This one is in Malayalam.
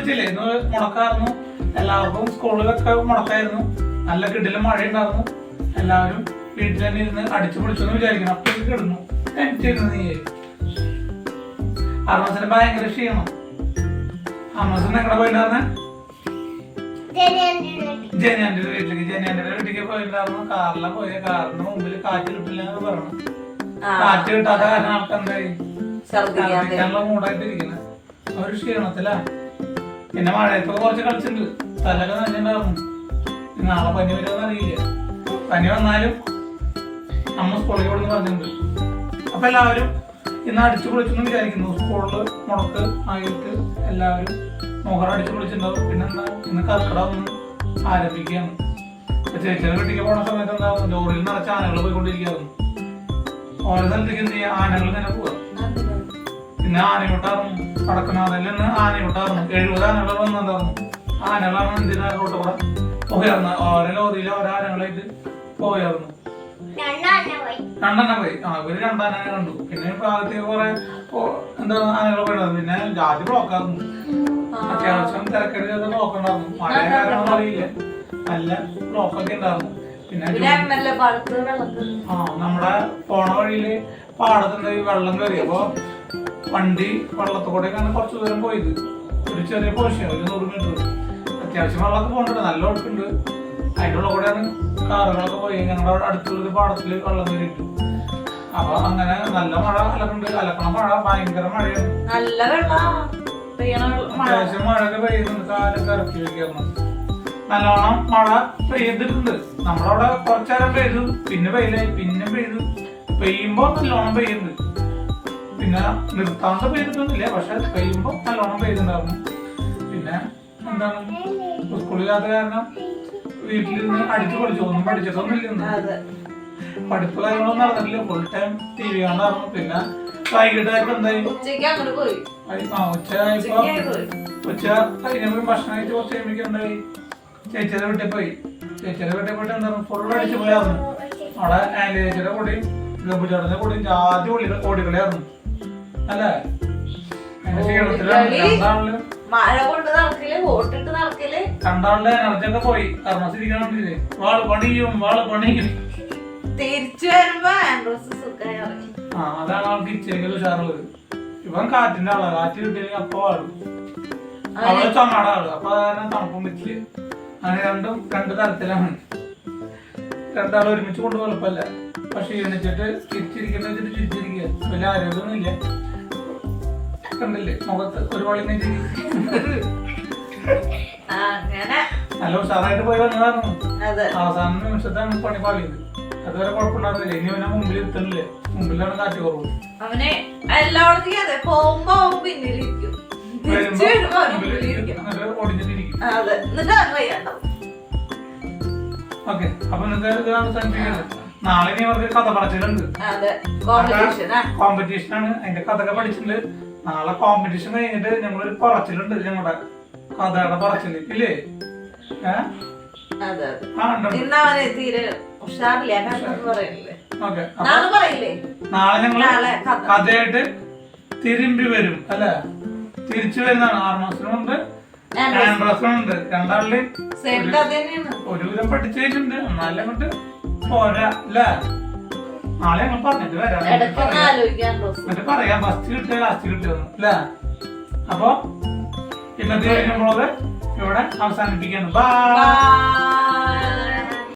പൊളിച്ചില്ലേ? ഇന്ന് മുടക്കായിരുന്നു, എല്ലാവർക്കും സ്കൂളിലൊക്കെ മുടക്കായിരുന്നു, നല്ല കിടിലം മഴ ഉണ്ടായിരുന്നു. എല്ലാവരും വീട്ടിൽ തന്നെ ഇരുന്ന് അടിച്ചു പൊളിച്ചെന്ന് വിചാരിക്കണം. അപ്പൊ കിടന്നു ടെൻഷൻ. നീ അർമസിന് ഭയങ്കര ക്ഷീണം. അർമസിന് എങ്ങനെ പോയിണ്ടായിരുന്നെ? ജനിയാന്റെ വീട്ടിലേക്ക്. ജനിയാന്റെ വീട്ടിലേക്ക് പോയിട്ടുണ്ടായിരുന്നു. കാറിലാണ് പോയ. കാറിന് മുമ്പിൽ കാറ്റ് കിട്ടില്ല എന്ന് പറഞ്ഞു. കാറ്റ് കിട്ടാത്ത കാരണം ആൾക്ക് എന്തായി? ഛർദിക്കാനുള്ള മൂടായിട്ട് ഇരിക്കുന്നത്. ഒരു ക്ഷീണത്തിലാ. പിന്നെ മഴയത്തൊക്കെ കുറച്ച് കളിച്ചിട്ടുണ്ട്. തലൊക്കെ നനഞ്ഞിട്ടുണ്ടായിരുന്നു. നാളെ പനി വരുമെന്ന് അറിയില്ല. പനി വന്നാലും അമ്മ സ്കൂളിൽ കൊടുന്ന് പറഞ്ഞിട്ടുണ്ട്. അപ്പൊ എല്ലാവരും ഇന്ന് അടിച്ചു പൊളിച്ചെന്ന് വിചാരിക്കുന്നു. സ്കൂളില് മുടക്ക് ആയിട്ട് എല്ലാവരും മുഖം അടിച്ചു പൊളിച്ചിട്ടുണ്ടാവും. പിന്നെന്താ, ഇന്ന് കർക്കിടകം ഒന്ന് ആരംഭിക്കുകയാണ്. ഇപ്പൊ ചേച്ചിയുടെ വീട്ടിലേക്ക് പോണ സമയത്ത് എന്താവും, ലോറിയിൽ നിറച്ച ആനകൾ പോയിക്കൊണ്ടിരിക്കുകയായിരുന്നു. ഓരോ സ്ഥലത്തേക്ക് എന്ത് ചെയ്യാം, ആനകൾ ഇങ്ങനെ പോവാ. പിന്നെ ആനയോട്ടായിരുന്നു കടക്കനാഥയിൽ നിന്ന് ആനയോട്ടായിരുന്നു. 70 ആനകൾ വന്നിട്ടുണ്ടായിരുന്നു. ആനകളാണ് എന്തിനാ റോട്ട് കൂടെ പോയായിരുന്നു. ഓരോ ലോറിയിൽ ഓരോ ആനകളായിട്ട് പോയായിരുന്നു. 2 പോയി. ഇവര് 2 ആനനെ കണ്ടു. പിന്നെ ഭാഗത്തേക്ക് കുറെ എന്താ ആനകൾ പോയിണ്ടായിരുന്നു. പിന്നെ ജാതി ബ്ലോക്കായിരുന്നു. അത്യാവശ്യം തിരക്കേട് ബ്ലോക്ക് ഉണ്ടായിരുന്നു. മഴ കാര്യങ്ങളൊന്നും അറിയില്ല, നല്ല ബ്ലോക്കൊക്കെ ഉണ്ടായിരുന്നു. പിന്നെ നമ്മുടെ പോണ വഴിയില് പാടത്തുണ്ട് വെള്ളം കയറിയപ്പോ വണ്ടി വെള്ളത്തോടെയൊക്കെയാണ് കുറച്ചു ദൂരം പോയത്. ഒരു ചെറിയ പോർഷൻ, ഒരു 100 മീറ്റർ. അത്യാവശ്യം വെള്ളമൊക്കെ പോകണ്ടുണ്ട്, നല്ല ഒഴുക്കുണ്ട്. അതിൻ്റെ ഉള്ള കൂടെയാണ് കാറുകളൊക്കെ പോയി. ഞങ്ങളുടെ അടുത്തുള്ളൊരു പാടത്തില് വെള്ളം കയറിയിട്ടു. അപ്പൊ അങ്ങനെ നല്ല മഴ അലക്കുണ്ട്. അലക്കണ മഴ ഭയങ്കര മഴയാണ്. അത്യാവശ്യം മഴയൊക്കെ പെയ്യുന്നുണ്ട്. കാലൊക്കെ ഇറക്കി വയ്ക്കാറുണ്ട്. നല്ലോണം മഴ പെയ്തിട്ടുണ്ട്. നമ്മളവിടെ കുറച്ചേരം പെയ്തു, പിന്നെ പെയ്യില്ലായി, പിന്നെ പെയ്തു. പെയ്യുമ്പോ നല്ലോണം പെയ്യുന്നുണ്ട്. പിന്നെ നിർത്താണ്ട് പെയ്തിട്ടൊന്നുമില്ല, പക്ഷെ പെയ്യുമ്പോ നല്ലോണം പെയ്തിട്ടുണ്ടായിരുന്നു. പിന്നെ എന്താണ്, സ്കൂളില്ലാത്ത കാരണം വീട്ടിലിരുന്ന് അടിച്ചു പൊളിച്ചു. ഒന്നും പഠിച്ചിട്ടൊന്നുമില്ല. പഠിപ്പ് കാര്യങ്ങളൊന്നും നടന്നിട്ടില്ല. ഫുൾ ടൈം TV കാണാറുണ്ട്. പിന്നെ വൈകിട്ടായപ്പോ എന്തായി, ഉച്ച കഴിഞ്ഞപ്പോൾ ഭക്ഷണം കഴിച്ച് കുറച്ച് കഴിയുമ്പോഴേക്കും എന്തായി, ചേച്ചിയുടെ വീട്ടിൽ പോയി. ചേച്ചിയുടെ വീട്ടിൽ പോയിട്ട് എന്താണ്, ഫുൾ അടിച്ചു പോയായിരുന്നു. അവിടെ ആൻറ്റി ചേച്ചിയുടെ കൂടെയും ഗബുചാടന്റെ കൂടെയും ജാതി ഓടിക്കളിയായിരുന്നു. അല്ലേ? അതിന്റെ ക്ഷീണത്തിലാണ് രണ്ടാളുടെ എനർജി ഒക്കെ പോയി. കർമ്മസിരിക്കണേ വാള് പണിയും തിരിച്ചു വരുമ്പോ അതാണ് ആൾക്ക് ഇച്ചേക്കൽ ഉഷാറുള്ളത്. ഇവൻ കാറ്റിന്റെ ആളാണ്. കാറ്റ് കിട്ടിയെങ്കിൽ അപ്പൊ വാടും. അവള് ചുമട ആള്. അപ്പൊ കാരണം തണുപ്പും പറ്റില്ല. അങ്ങനെ രണ്ട് തരത്തിലാണ്. രണ്ടാളും ഒരുമിച്ച് കൊണ്ട് കുഴപ്പമില്ല. പക്ഷെ എണിച്ചിട്ട് ചിരിച്ചിരിക്കുന്ന വെച്ചിട്ട് ചിരിച്ചിരിക്കുക. വലിയ ആരോഗ്യമൊന്നും ഇല്ല. കണ്ടില്ലേ മുഖത്ത് ഒരു വള്ളി നല്ല ഉഷാറായിട്ട് പോയി വന്നതായിരുന്നു. അവസാന നിമിഷത്താണ് പണി പാളിയത്. അതുവരെ കുഴപ്പമുണ്ടായിരുന്നില്ല. ഇനി അവനെ മുമ്പിൽ ഇരുത്തണില്ലേ, മുമ്പിലാണ് കാറ്റ് കുറവ്. അവന് എല്ലായിടത്തേക്കും പോകുമ്പോ പിന്നിലിരിക്കും, ഓടിച്ചിട്ടിരിക്കും. ഓക്കെ, അപ്പൊ നിങ്ങൾക്ക് അവസാനിപ്പിക്കുന്നത്. നാളെ ഇനി അവർക്ക് കഥ പറച്ചിലുണ്ട്. കോമ്പറ്റീഷൻ ആണ്. അതിന്റെ കഥയൊക്കെ പഠിച്ചിട്ടുണ്ട്. നാളെ കോമ്പറ്റീഷൻ കഴിഞ്ഞിട്ട് ഞങ്ങളൊരു പറച്ചിലുണ്ട്. ഞങ്ങളുടെ കഥയുടെ പറച്ചില് ഇല്ലേ? നാളെ ഞങ്ങള് കഥയായിട്ട് തിരുമ്പി വരും. അല്ലെ? തിരിച്ചു വരുന്നതാണ്. 6 മാസത്തിനുണ്ട്, 9 മാസത്തിനുണ്ട്. രണ്ടാളില് ഒരുവിധം പഠിച്ചു കഴിഞ്ഞിട്ടുണ്ട്. എന്നാലും അങ്ങോട്ട് പോരാ അല്ലേ? നാളെ ഞങ്ങൾ പറഞ്ഞിട്ട് വരാം. എന്നിട്ട് പറയാം ഫസ്റ്റ് കിട്ടിയ ലാസ്റ്റ് കിട്ടിയെന്ന് അല്ലേ? അപ്പൊ ഇന്നത്തെ നമ്മളത് ഇവിടെ അവസാനിപ്പിക്കുന്നു. ബൈ.